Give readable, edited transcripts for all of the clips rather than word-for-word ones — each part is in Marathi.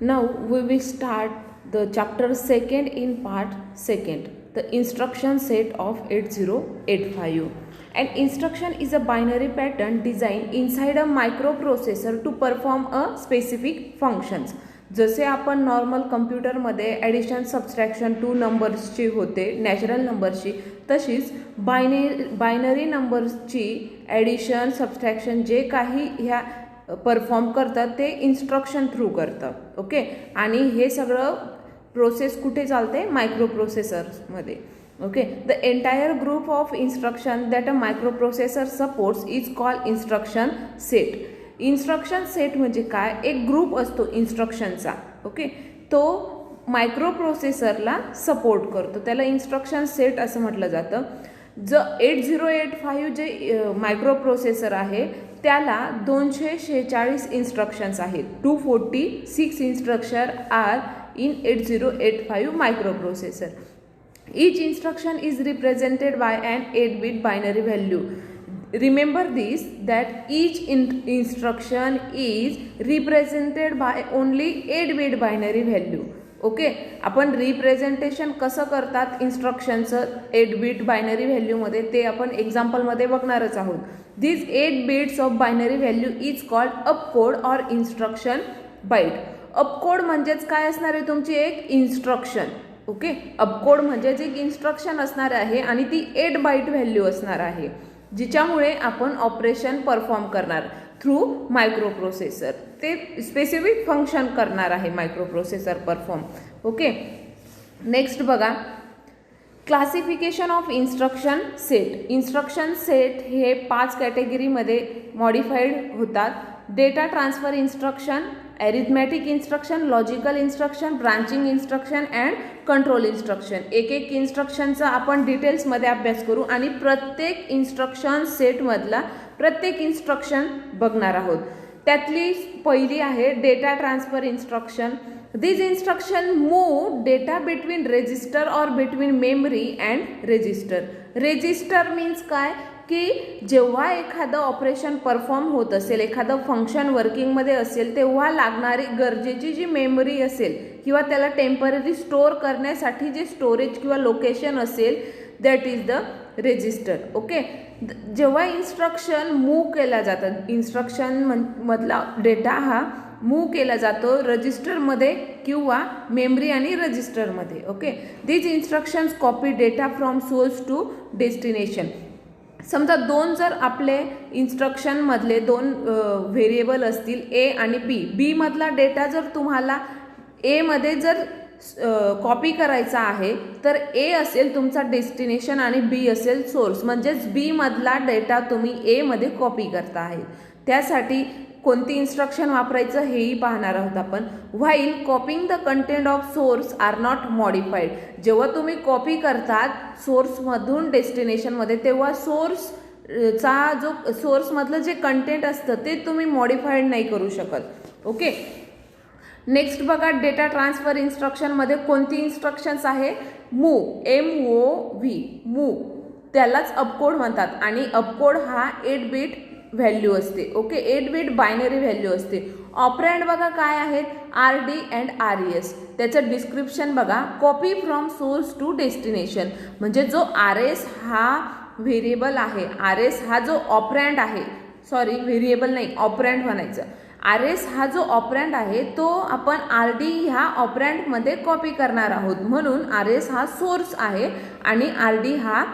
Now we will start the chapter second in part second, the instruction set of 8085. An instruction is a binary pattern designed inside a microprocessor to perform a specific functions. जसे आपण नॉर्मल कम्प्युटरमध्ये ॲडिशन सबस्ट्रॅक्शन टू नंबर्सची होते नॅचरल नंबर्सची, तशीच बायनरी नंबर्सची ॲडिशन सबस्ट्रॅक्शन जे काही ह्या परफॉर्म करतात ते इन्स्ट्रक्शन थ्रू करतं. ओके, आणि हे सगळं प्रोसेस कुठे चालते? मायक्रोप्रोसेसर्समध्ये. Okay, the entire group of instruction that a microprocessor supports is called instruction set. Instruction set म्हणजे काय? एक ग्रुप असतो इन्स्ट्रक्शनचा. ओके, तो मायक्रोप्रोसेसरला सपोर्ट करतो, त्याला इन्स्ट्रक्शन सेट असं म्हटलं जातं. जो 8085 जे मायक्रोप्रोसेसर आहे त्याला 246 इन्स्ट्रक्शन्स आहेत. 246 instruction are in 8085 microprocessor. Each instruction is represented by an 8-bit binary value. Remember this, that each instruction is represented by only 8-bit binary value. Okay, आपण रिप्रेझेंटेशन कसं करतात इन्स्ट्रक्शनचं 8-bit बायनरी व्हॅल्यूमध्ये ते आपण एक्झाम्पलमध्ये बघणारच आहोत. This 8 bits of binary value is called opcode or instruction byte. Opcode म्हणजेच काय असणार आहे? तुमची एक इन्स्ट्रक्शन. ओके, अपकोड म्हणजेच एक इन्स्ट्रक्शन असणार आहे आणि ती 8 बाईट व्हॅल्यू असणार आहे, जिच्यामुळे आपण ऑपरेशन परफॉर्म करणार थ्रू मायक्रोप्रोसेसर. ते स्पेसिफिक फंक्शन करणार आहे मायक्रोप्रोसेसर परफॉर्म. ओके, नेक्स्ट बघा, classification of instruction set. Instruction set हे 5 कॅटेगरीमध्ये मॉडिफाईड होतात. Data transfer instruction, arithmetic instruction, logical instruction, branching instruction and control instruction. एक एक इन्स्ट्रक्शनचा आपण डिटेल्समध्ये अभ्यास करू आणि प्रत्येक इन्स्ट्रक्शन सेटमधला प्रत्येक इन्स्ट्रक्शन बघणार आहोत. त्यातली पहिली आहे data transfer instruction. This instruction move data between register or between memory and register. Register means काय की जेव्हा एखादं ऑपरेशन परफॉर्म होत असेल, एखादं फंक्शन वर्किंगमध्ये असेल, तेव्हा लागणारी गरजेची जी मेमरी असेल किंवा त्याला टेम्पररी स्टोअर करण्यासाठी जे स्टोरेज किंवा लोकेशन असेल, that is the register. Okay, जेव्हा इन्स्ट्रक्शन मूव्ह केला जातं, इन्स्ट्रक्शन मधला डेटा हा मूव्ह केला जातो रजिस्टरमध्ये किंवा मेमरी आणि रजिस्टरमध्ये. Okay, this instructions copy data from source to destination. समजा जर आपले इन्स्ट्रक्शनमधले 2 व्हेरिएबल असतील ए आणि बी. बी मधला डेटा जर तुम्हाला एमध्ये जर कॉपी करायचा आहे तर ए असेल तुमचा डेस्टिनेशन आणि बी असेल सोर्स. म्हणजेच बी मधला डेटा तुम्ही एमध्ये कॉपी करता आहे. त्यासाठी कोणती इन्स्ट्रक्शन वापरायचं हेही पाहणार आहोत आपण. While copying the content of source are not modified. जेव्हा तुम्ही कॉपी करतात सोर्समधून डेस्टिनेशनमध्ये, तेव्हा सोर्समधलं जे कंटेंट असतं ते तुम्ही मॉडिफाईड नाही करू शकत. ओके, नेक्स्ट बघा, डेटा ट्रान्सफर इन्स्ट्रक्शनमध्ये कोणती इन्स्ट्रक्शन्स आहे? मूव, MOV, मूव, त्यालाच अपकोड म्हणतात आणि अपकोड हा 8 बिट व्हॅल्यू असते. ओके, 8 बिट बायनरी व्हॅल्यू असते. ऑपरँड बघा काय आहेत? RD and RES. त्याचं डिस्क्रिप्शन बघा, copy from source to destination. म्हणजे जो RS हा व्हेरिएबल आहे, RS हा जो ऑपरँड आहे, सॉरी व्हेरिएबल नाही ऑपरँड म्हणायचं, RS हा जो ऑपरँड आहे तो आपण RD ह्या ऑपरँडमध्ये कॉपी करणार आहोत. म्हणून RS हा सोर्स आहे आणि RD हा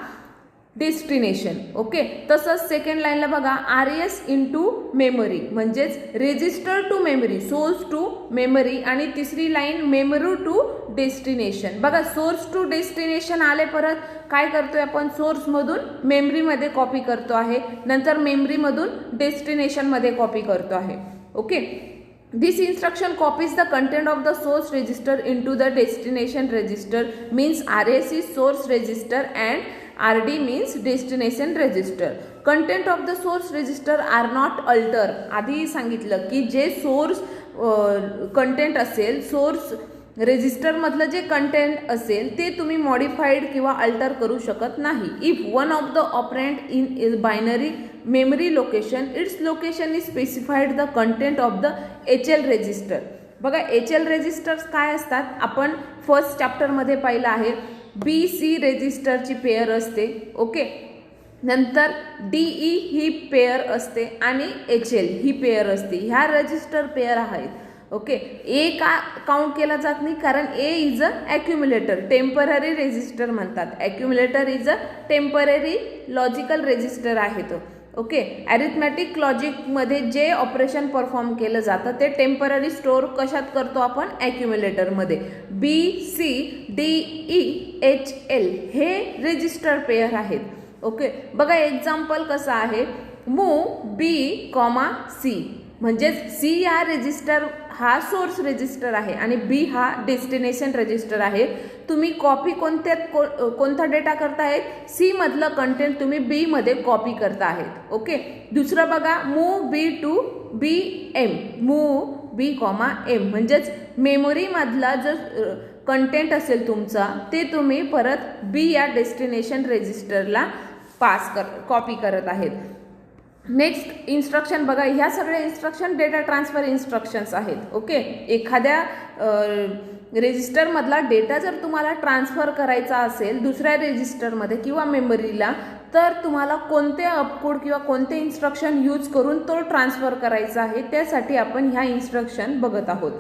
डेस्टिनेशन. ओके, तसंच सेकंड लाईनला बघा, RS इंटू मेमरी म्हणजेच register to memory, source to memory. आणि तिसरी लाईन मेमरी टू डेस्टिनेशन. बघा, सोर्स टू डेस्टिनेशन आले, परत काय करतोय आपण? सोर्समधून मेमरीमध्ये कॉपी करतो आहे, नंतर मेमरीमधून डेस्टिनेशनमध्ये कॉपी करतो आहे. Okay, this instruction copies the content of the source register into the destination register. Means RS is source register and RD means destination register. Content of the source register are not alter. आधी सांगितलं की जे सोर्स कंटेंट असेल, सोर्स रजिस्टरमधलं जे कंटेंट असेल ते तुम्ही मॉडिफाईड किंवा अल्टर करू शकत नाही. If one of the operand in binary memory location, its location is specified the content of the HL register. बघा HL रेजिस्टर्स काय असतात, आपण फर्स्ट चॅप्टरमध्ये पाहिलं आहे. BC रेजिस्टरची पेअर असते. ओके, नंतर DE ही पेअर असते आणि HL ही पेअर असते. ह्या रजिस्टर पेअर आहेत. ओके, ए का काउंट केला जात नाही, कारण A is a accumulator, temporary register म्हणतात. Accumulator is a temporary logical resistor आहे तो. ओके, ॲरिथमॅटिक लॉजिकमध्ये जे ऑपरेशन परफॉर्म केलं जातं ते टेम्पररी स्टोअर कशात करतो आपण, ॲक्युम्युलेटरमध्ये. BC DE HL हे रेजिस्टर पेअर आहेत. ओके, बघा एक्झाम्पल कसं आहे, मूव B, C, म्हणजेच C हा रेजिस्टर हा सोर्स रेजिस्टर आहे आणि B हा डेस्टिनेशन रेजिस्टर आहे. तुम्ही कॉपी कोणता डेटा करतायत, C मधलं कंटेंट तुम्ही B मध्ये कॉपी करता आहेत. ओके, दुसरं बघा, move B to BM, move B, M, म्हणजेच मेमोरी मधला जर कंटेंट असेल तुमचा ते तुम्ही परत B या डेस्टिनेशन रेजिस्टरला कॉपी करत आहेत. नेक्स्ट इन्स्ट्रक्शन बघा, ह्या सगळ्या इन्स्ट्रक्शन डेटा ट्रान्सफर इन्स्ट्रक्शन्स आहेत. ओके, एखाद्या रेजिस्टरमधला डेटा जर तुम्हाला ट्रान्सफर करायचा असेल दुसऱ्या रेजिस्टरमध्ये किंवा मेमरीला, तर तुम्हाला कोणते अपकोड किंवा कोणते इन्स्ट्रक्शन यूज करून तो ट्रान्सफर करायचा आहे, त्यासाठी आपण ह्या इन्स्ट्रक्शन बघत आहोत.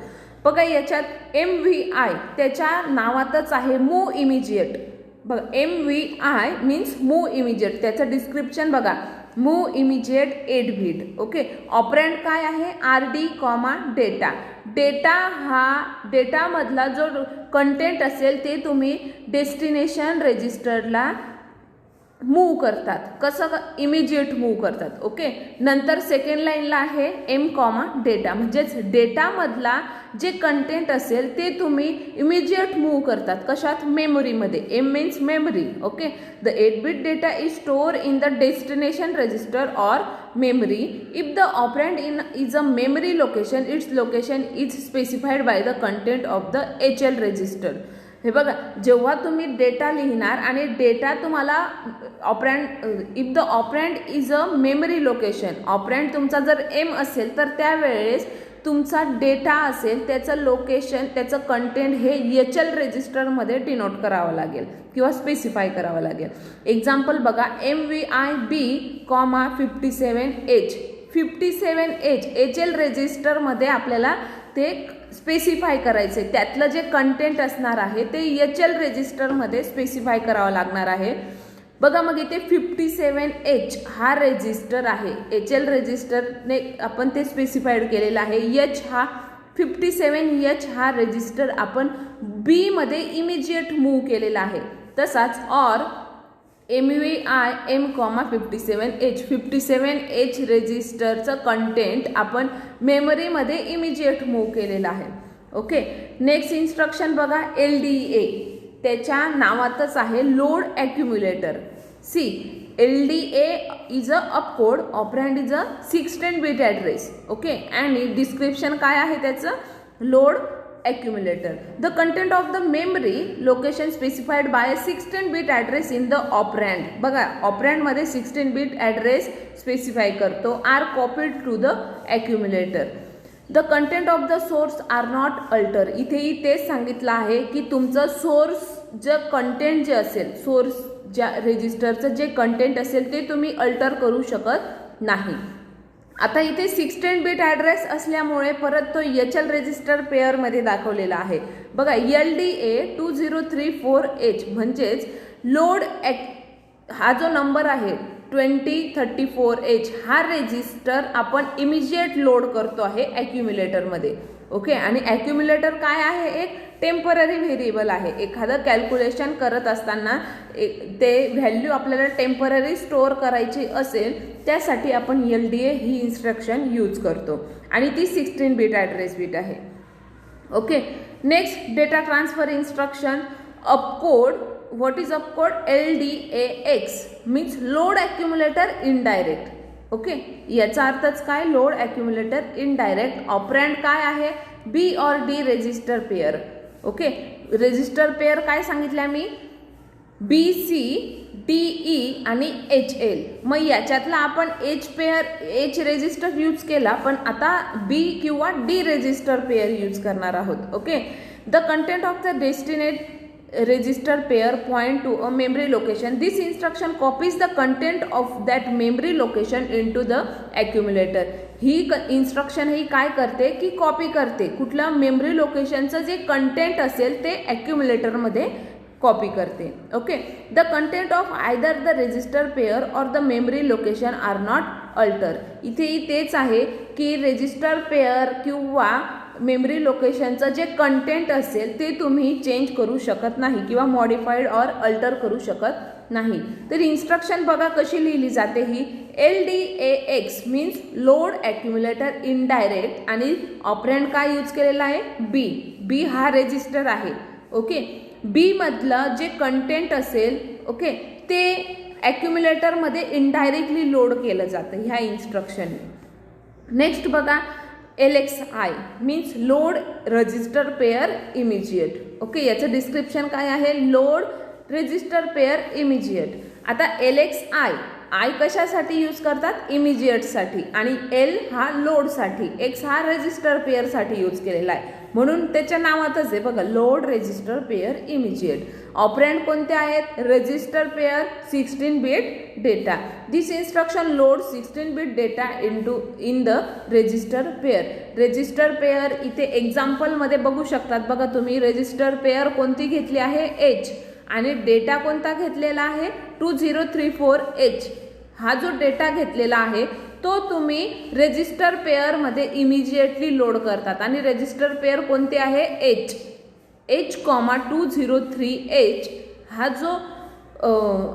बघा याच्यात MVI त्याच्या नावातच आहे, मूव इमिजिएट. बघा MVI मीन्स मूव इमिजिएट. त्याचं डिस्क्रिप्शन बघा, move immediate 8 bit. Okay, operand काय आहे, RD, डेटा. डेटामधला जो कंटेंट असेल ते तुम्ही डेस्टिनेशन रेजिस्टरला मूव करतात. कसं, इमिजिएट मूव करतात. ओके, नंतर सेकंड लाईनला आहे M, डेटा, म्हणजेच डेटामधला जे कंटेंट असेल ते तुम्ही इमिजिएट मूव करतात. कशात, मेमरीमध्ये. M means memory. Okay, the 8 bit data is store in the destination register or memory. If the operand is a memory location, its location is specified by the content of the HL register. हे बघा, जेव्हा तुम्ही डेटा लिहिणार आणि डेटा तुम्हाला if the operand is a memory location, operand तुमचा जर M असेल तर त्यावेळेस तुमचा डेटा असेल त्याचं लोकेशन, त्याचं कंटेंट हे HL रजिस्टरमध्ये डिनोट करावं लागेल किंवा स्पेसिफाय करावं लागेल. एक्झाम्पल बघा, MVIB, 57H. 57H HL रजिस्टरमध्ये आपल्याला ते स्पेसिफाय करायचे, त्यातलं जे कंटेंट असणार आहे ते HL रजिस्टरमध्ये स्पेसिफाय करावं लागणार आहे. बघा मग इथे 57H हा रेजिस्टर आहे, HL रजिस्टरने आपण ते स्पेसिफाईड केलेलं आहे. 57H हा रजिस्टर आपण B मध्ये इमिजिएट मूव्ह केलेला आहे. तसाच or MVI M, 57H 57H रजिस्टरचं कंटेंट आपण मेमरीमध्ये इमिजिएट मूव्ह केलेलं आहे. ओके, नेक्स्ट इन्स्ट्रक्शन बघा, LDA त्याच्या नावातच आहे, load accumulator. LDA is a opcode, operand is a 16 bit address. Okay, आणि डिस्क्रिप्शन काय आहे त्याचं, load accumulator. The content of the memory location specified by a 16 bit address in the operand. बघा, ऑपरँड मध्ये 16 बीट ॲड्रेस स्पेसिफाय करतो, are copied to the accumulator. The content of the source are not alter. इथेही तेच सांगितलं आहे की तुमचं सोर्स जे कंटेंट जे असेल, सोर्स ज्या रेजिस्टरचं जे कंटेंट असेल ते तुम्ही अल्टर करू शकत नाही. आता इथे 16 बीट ॲड्रेस असल्यामुळे परत तो HL रजिस्टर पेअरमध्ये दाखवलेला आहे. बघा, LDA 2034H म्हणजेच लोड हा जो नंबर आहे 2034H हा रेजिस्टर आपण इमिजिएट लोड करतो आहे ॲक्युम्युलेटरमध्ये. ओके, आणि ॲक्युम्युलेटर काय आहे, एक टेम्पररी व्हेरिएबल आहे. एखादं कॅल्क्युलेशन करत असताना ते व्हॅल्यू आपल्याला टेम्पररी स्टोअर करायची असेल त्यासाठी आपण LDA ही इन्स्ट्रक्शन यूज करतो आणि ती 16 बीट ॲड्रेस बीट आहे. Okay, next data transfer instruction, opcode. What is opcode, LDAX means load accumulator indirect. Okay, याचा अर्थच काय, लोड ॲक्युम्युलेटर इनडायरेक्ट. ऑपरँड काय आहे, B और D register pair. Okay, register pair काय सांगितलं मी, BC DE आणि HL. मग याच्यातला आपण H रेजिस्टर यूज केला, पण आता B किंवा D रेजिस्टर पेअर यूज करणार आहोत. Okay. The content of the designated register pair point to a memory location. This instruction copies the content of that memory location into the accumulator. ही इन्स्ट्रक्शन ही काय करते की कॉपी करते, कुठल्या मेमरी लोकेशनचं जे कंटेंट असेल ते ॲक्युम्युलेटरमध्ये कॉपी करते. Okay. The content of either the register pair or the memory location are not alter. इथेही तेच आहे की रेजिस्टर पेअर किंवा मेमरी लोकेशनचं जे कंटेंट असेल ते तुम्ही चेंज करू शकत नाही किंवा मॉडिफाईड और अल्टर करू शकत नाही. तर इन्स्ट्रक्शन बघा कशी लिहिली जाते ही. LDAX means load accumulator indirect आणि ऑपरेंड काय यूज केलेला आहे बी हा रेजिस्टर आहे. ओके. बी मधलं जे कंटेंट असेल ओके ते ॲक्युम्युलेटरमध्ये इनडायरेक्टली लोड केलं जातं ह्या इन्स्ट्रक्शनने. नेक्स्ट बघा LXI means load register pair immediate. Okay. याचं डिस्क्रिप्शन काय आहे, लोड रजिस्टर पेअर इमिजिएट. आता LXI कशासाठी यूज करतात, इमिजिएटसाठी, आणि L हा लोडसाठी, X हा रजिस्टर पेअरसाठी यूज केलेला आहे, म्हणून त्याच्या नावातच आहे बघा load register pair immediate. Operand कोणते आहेत, register pair 16 bit data. This instruction load 16 bit data in the register pair. Register pair इथे एक्झाम्पलमध्ये बघू शकतात बघा तुम्ही. रजिस्टर पेअर कोणती घेतली आहे, H, आणि डेटा कोणता घेतलेला आहे 2034H. हा जो डेटा घेतलेला आहे तो तुम्ही रजिस्टर पेअरमध्ये इमिजिएटली लोड करतात, आणि रजिस्टर पेअर कोणते आहे H, 203H. हा जो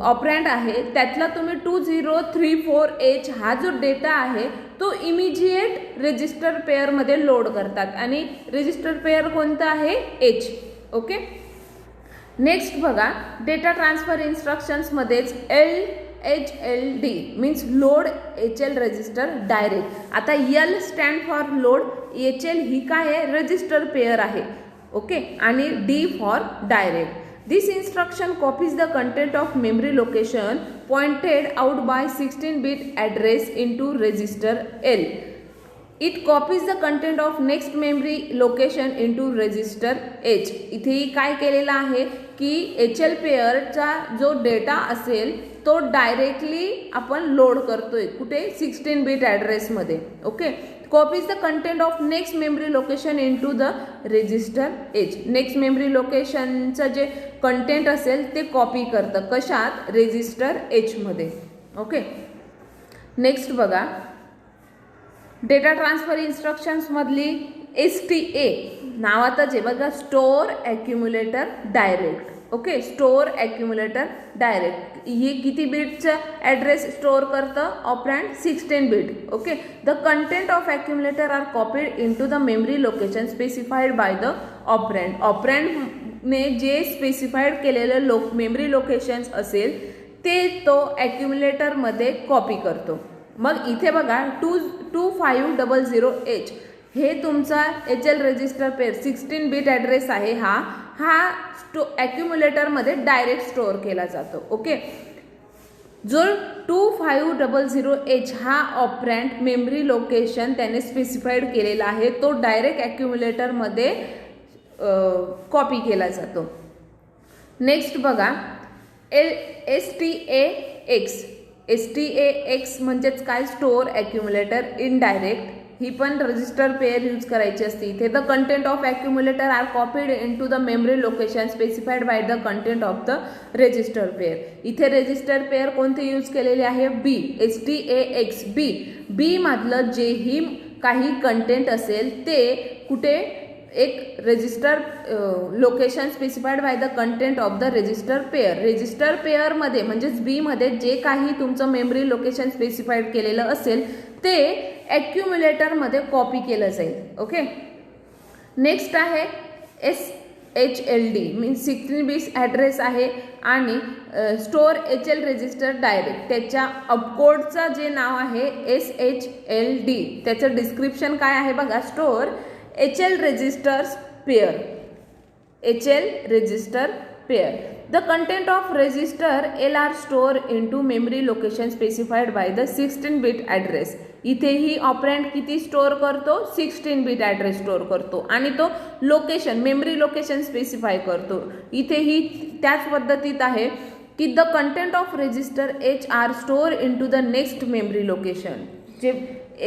ऑपरेंड आहे त्यातला तुम्ही 2034H हा जो डेटा आहे तो इमिजिएट रजिस्टर पेअरमध्ये लोड करतात, आणि रजिस्टर पेअर कोणतं आहे H. ओके. नेक्स्ट बघा डेटा ट्रान्सफर इन्स्ट्रक्शन्समध्येच LHLD means load HL register direct. आता L stand for load, HL ही काय आहे रजिस्टर पेअर आहे. ओके. आणि D for direct. This instruction copies the content of memory location pointed out by 16 bit address into register L. It copies the content of next memory location into register H. इथेही काय केलेलं आहे की HL पेअरचा जो डेटा असेल तो डायरेक्टली आपण लोड करतोय कुठे 16 बिट ॲड्रेसमध्ये. Okay. Copies the content of next memory location into the register H. Next memory लोकेशनचं जे कंटेंट असेल ते कॉपी करतं कशात, रजिस्टर Hमध्ये. ओके. नेक्स्ट बघा डेटा ट्रान्सफर इन्स्ट्रक्शन्समधली STA नावातच आहे बघा, store accumulator direct. Okay. Store accumulator direct. हे किती बिटचं ॲड्रेस स्टोअर करतं, operand 16 bit. Okay. The content of accumulator are copied in to the memory location specified by the ऑपरँड. ऑपरँडने जे स्पेसिफाईड केलेलं मेमरी लोकेशन्स असेल ते तो ॲक्युम्युलेटरमध्ये कॉपी करतो. मग इथे बघा 2500H हे तुमचा HL register pair 16 bit address आहे. हा ॲक्युम्युलेटरमध्ये डायरेक्ट स्टोअर केला जातो. ओके. जो 2500H हा ऑपरँड मेमरी लोकेशन त्याने स्पेसिफाईड केलेला आहे तो डायरेक्ट ॲक्युम्युलेटरमध्ये कॉपी केला जातो. नेक्स्ट बघा STAX म्हणजेच काय, स्टोअर ॲक्युम्युलेटर इनडायरेक्ट. ही पण रजिस्टर पेअर यूज करायची असते इथे. The content of accumulator are copied in to the memory location specified by the content of the register pair. इथे रजिस्टर पेअर कोणते यूज केलेले आहे, बी, STAX बी मधलं जेही काही कंटेंट असेल ते कुठे एक register location specified by the content of the register pair. Register पेअरमध्ये म्हणजेच बीमध्ये जे काही तुमचं मेमरी लोकेशन स्पेसिफाईड केलेलं असेल ते ॲक्युम्युलेटरमध्ये कॉपी केलं जाईल. ओके. नेक्स्ट आहे SHLD मीन्स 16 बिट ॲड्रेस आहे आणि स्टोअर HL रजिस्टर डायरेक्ट. त्याच्या अपकोडचं जे नाव आहे SHLD. त्याचं डिस्क्रिप्शन काय आहे बघा, store HL registers pair, HL register pair. The content of register LR store into memory location specified by the 16-bit address. इथेही ऑपरंड किती स्टोअर करतो, 16-bit ॲड्रेस स्टोअर करतो आणि तो लोकेशन मेमरी लोकेशन स्पेसिफाय करतो. इथेही त्याच पद्धतीत आहे की the content of register HR store into the next memory location. जे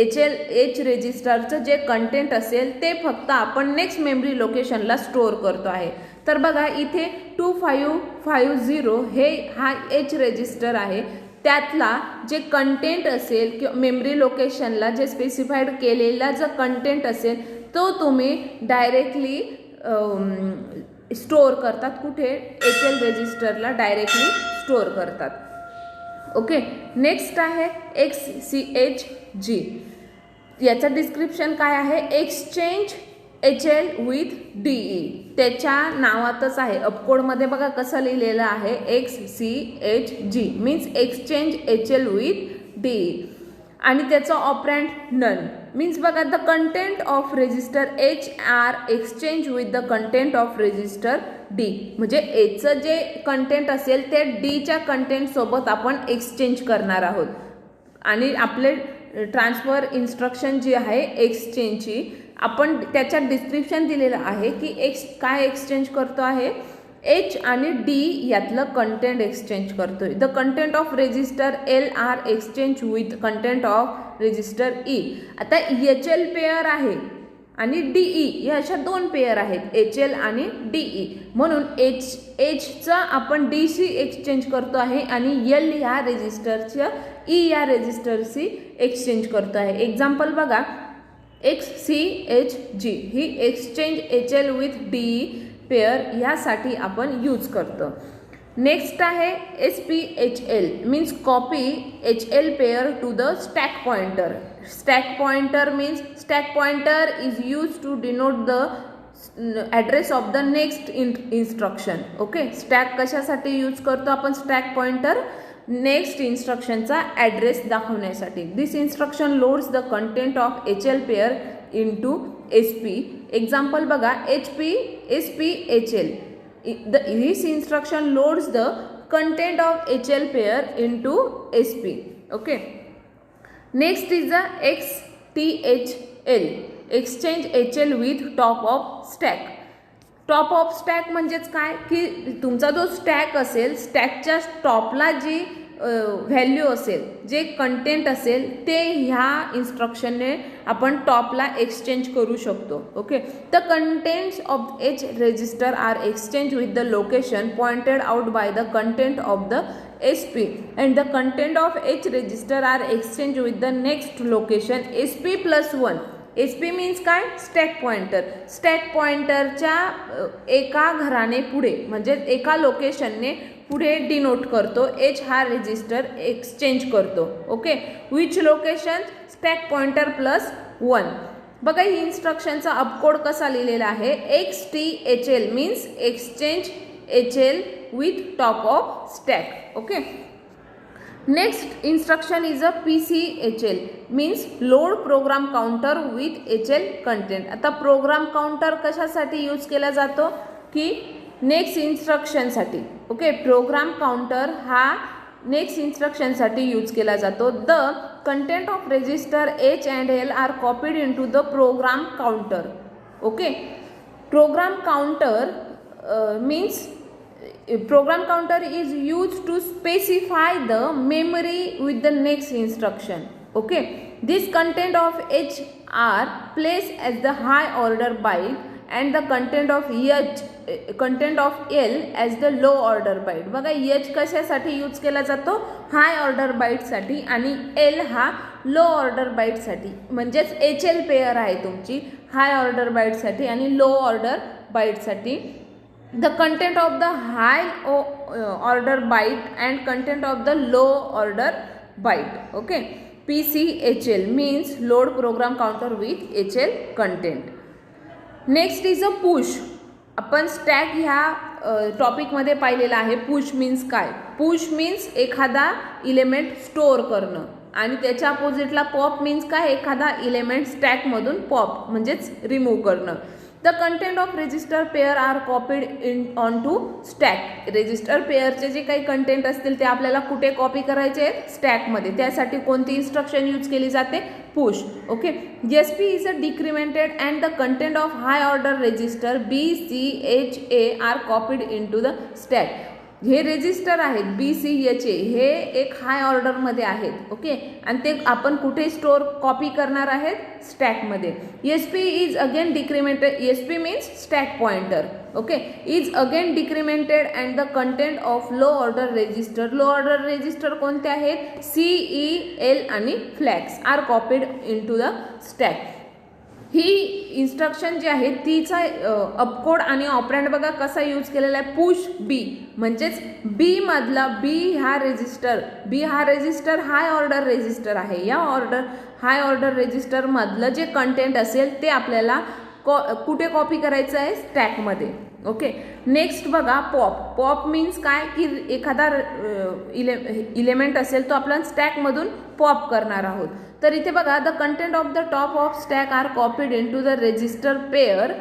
एच रजिस्टरचं जे कंटेंट असेल ते फक्त आपण नेक्स्ट मेमरी लोकेशनला स्टोअर करतो आहे. तर बघा इथे 2550 हे हा एच रजिस्टर आहे, त्यातला जे कंटेंट असेल किंवा मेमरी लोकेशनला जे स्पेसिफाईड केलेला जो कंटेंट असेल तो तुम्ही डायरेक्टली स्टोअर करतात. कुठे? HL रजिस्टरला डायरेक्टली स्टोअर करतात. ओके. नेक्स्ट आहे XCHG. याचं डिस्क्रिप्शन काय आहे? Exchange HL with DE. त्याच्या नावातच आहे. अपकोडमध्ये बघा कसं लिहिलेलं आहे, XCHG means exchange HL with DE आणि त्याचं ऑपरँड नन. मीन्स बघा the content of register HR exchange with the content of register D. म्हणजे एचं जे कंटेंट असेल ते Dच्या कंटेंट सोबत आपण एक्सचेंज करणार आहोत. आणि आपले ट्रान्सफर इन्स्ट्रक्शन जी आहे एक्सचेंजची, आपण त्याच्यात डिस्क्रिप्शन दिलेलं आहे की काय एक्सचेंज करतो आहे, H आणि D यातलं कंटेंट एक्सचेंज करतोय. The content of register LR exchange with content of register E. आता HL पेअर आहे आणि DE या अशा दोन पेअर आहेत, HL आणि DE. म्हणून Hचं आपण DC एक्सचेंज करतो आहे आणि L या रजिस्टरच्या E या रजिस्टरशी एक्सचेंज करतो आहे. एक्झाम्पल बघा, XCHG ही exchange HL with DE pair यासाठी आपण यूज करतो. नेक्स्ट आहे SPHL means copy HL pair to the stack pointer. Stack pointer means stack pointer is use to denote the address of the next instruction. Okay. Stack कशासाठी यूज करतो आपण स्टॅक पॉइंटर? नेक्स्ट इन्स्ट्रक्शनचा ॲड्रेस दाखवण्यासाठी. This instruction loads the content of HL pair into SP. Example बघा, SPHL. This instruction loads the content of HL pair into SP. Okay. Next is the XTHL. Exchange HL with top of stack. Top of stack म्हणजेच काय की तुमचा जो स्टॅक असेल, स्टॅकच्या टॉपला जी व्हॅल्यू असेल, जे कंटेंट असेल ते ह्या इन्स्ट्रक्शनने आपण टॉपला एक्सचेंज करू शकतो. Okay. The contents of H register are exchange with the location pointed out by the content of the SP and the content of H register are exchanged with the next location SP+1. SP means काय? Stack pointer. स्टॅक पॉइंटरच्या एका घराने पुढे म्हणजे एका लोकेशनने पुढे डिनोट करतो. H हा रजिस्टर एक्सचेंज करतो. Okay. Which location? Stack pointer +1. बघा ही इन्स्ट्रक्शनचा अपकोड कसा लिहिलेला आहे, XTHL means exchange HL with top of stack. Okay. Next instruction is a PCHL means load program counter with HL content. आता प्रोग्राम काउंटर कशासाठी यूज केला जातो की नेक्स्ट इन्स्ट्रक्शनसाठी. ओके. प्रोग्राम काउंटर हा नेक्स्ट इन्स्ट्रक्शनसाठी यूज केला जातो. The content of register H and L are copied into the program counter. Okay. Program counter means program counter is used to specify the memory with the next instruction. Okay. This content of H are placed as the high order byte and the content of L as the low order byte. बघा H कशासाठी यूज केला जातो? हाय ऑर्डर बाईटसाठी आणि L हा लो ऑर्डर बाईटसाठी. म्हणजेच HL पेअर आहे तुमची हाय ऑर्डर बाईटसाठी आणि लो ऑर्डर बाईटसाठी. The content of the high order byte and content of the low order byte. Okay. PCHL means load program counter with HL content. Next is a push. आपण स्टॅक ह्या टॉपिकमध्ये पाहिलेला आहे. पुश मीन्स काय? पुश मीन्स एखादा इलेमेंट स्टोअर करणं आणि त्याच्या अपोजिटला पॉप मीन्स काय? एखादा इलेमेंट स्टॅकमधून पॉप म्हणजेच रिमूव्ह करणं. The content of register pair are copied in on to stack. Register पेअरचे जे काही कंटेंट असतील ते आपल्याला कुठे कॉपी करायचे आहेत, स्टॅकमध्ये. त्यासाठी कोणती इन्स्ट्रक्शन यूज केली जाते, push. Okay. SP is a decremented and the content of high order register BCHA are copied in to the stack. हे रजिस्टर आहेत BCHA, हे एक हाय ऑर्डरमध्ये आहेत. ओके. आणि ते आपण कुठे स्टोअर कॉपी करणार आहेत, स्टॅकमध्ये. SP is again decremented, SP means stack pointer. Okay. Is again decremented and the content of low order register. Low order register कोणते आहेत, CEL आणि flags are copied in to the stack. ही इन्स्ट्रक्शन जी आहे तिचा अपकोड आणि ऑपरँड बघा कसा यूज केलेला आहे, पुश B. म्हणजेच बी मधला बी हा रजिस्टर हाय ऑर्डर रजिस्टर आहे. या हाय ऑर्डर रजिस्टर मधलं जे कंटेंट असेल ते आपल्याला कुठे कॉपी करायचं आहे, स्टॅकमध्ये. ओके. नेक्स्ट बघा पॉप मीन्स काय, की एखादा इलेमेंट असेल तो आपण स्टॅकमधून पॉप करणार आहोत. तर इथे बघा the content of the top of stack are copied in to the register pair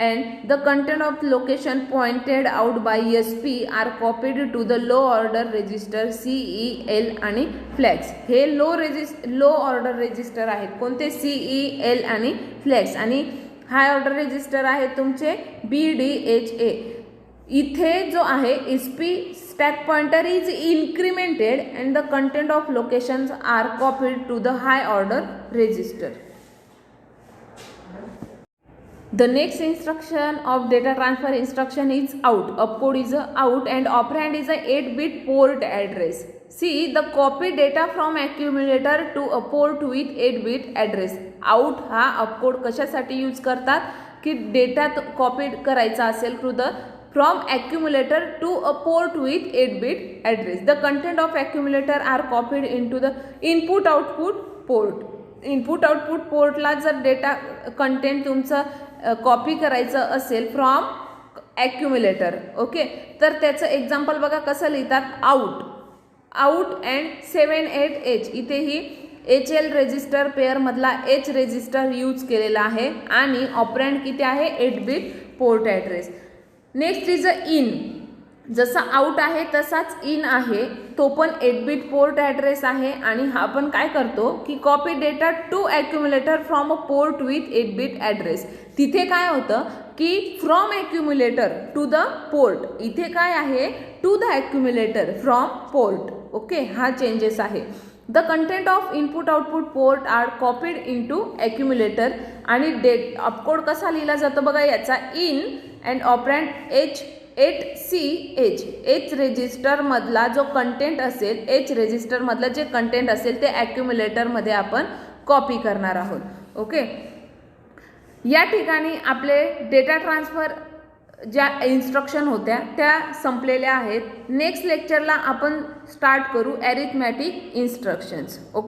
and the content of location pointed out by SP are copied to the low order register CEL आणि फ्लॅग्स. हे लो ऑर्डर रजिस्टर आहेत. कोणते, CEL आणि फ्लॅग्स. आणि हाय ऑर्डर रजिस्टर आहे तुमचे BDHA. इथे जो आहे SP stack pointer is incremented and the content of locations are copied to the high order register. The next instruction of data transfer instruction is out. Opcode is out and operand is a 8-bit port address. See the copy data from accumulator to a port with 8-bit address. Out हा opcode कशासाठी यूज करतात, की डेटा कॉपी करायचा असेल to the from accumulator to a port with 8-bit address. The content of accumulator are copied into the input output port. Input output पोर्टला जर डेटा कंटेंट तुमचं कॉपी करायचं असेल फ्रॉम ॲक्युम्युलेटर. ओके. तर त्याचं एक्झाम्पल बघा कसं लिहितात, आउट अँड 78H. इथे ही HL रजिस्टर पेअरमधला H रजिस्टर यूज केलेला आहे आणि ऑपरँड किती आहे, 8-bit port address. Next is a in. जसा आउट आहे तसाच इन आहे, तो पण 8-bit पोर्ट ॲड्रेस आहे. आणि हा पण काय करतो, की copy data to accumulator from a port with 8-bit address. तिथे काय होतं, की from accumulator to the port. इथे काय आहे, to the accumulator from port. Okay. हा चेंजेस आहे. The content of input output port are copied in to accumulator. आणि अपकोड कसा लिहिला जातो बघा याचा, in and operand H8CH. H रजिस्टरमधला जो कंटेंट असेल, H रजिस्टरमधलं जे कंटेंट असेल ते ॲक्युम्युलेटरमध्ये आपण कॉपी करणार आहोत. ओके. या ठिकाणी आपले डेटा ट्रान्सफर ज्या इन्स्ट्रक्शन होत्या त्या संपलेल्या आहेत. नेक्स्ट लेक्चरला आपण स्टार्ट करू ॲरिथमॅटिक इन्स्ट्रक्शन्स. ओके.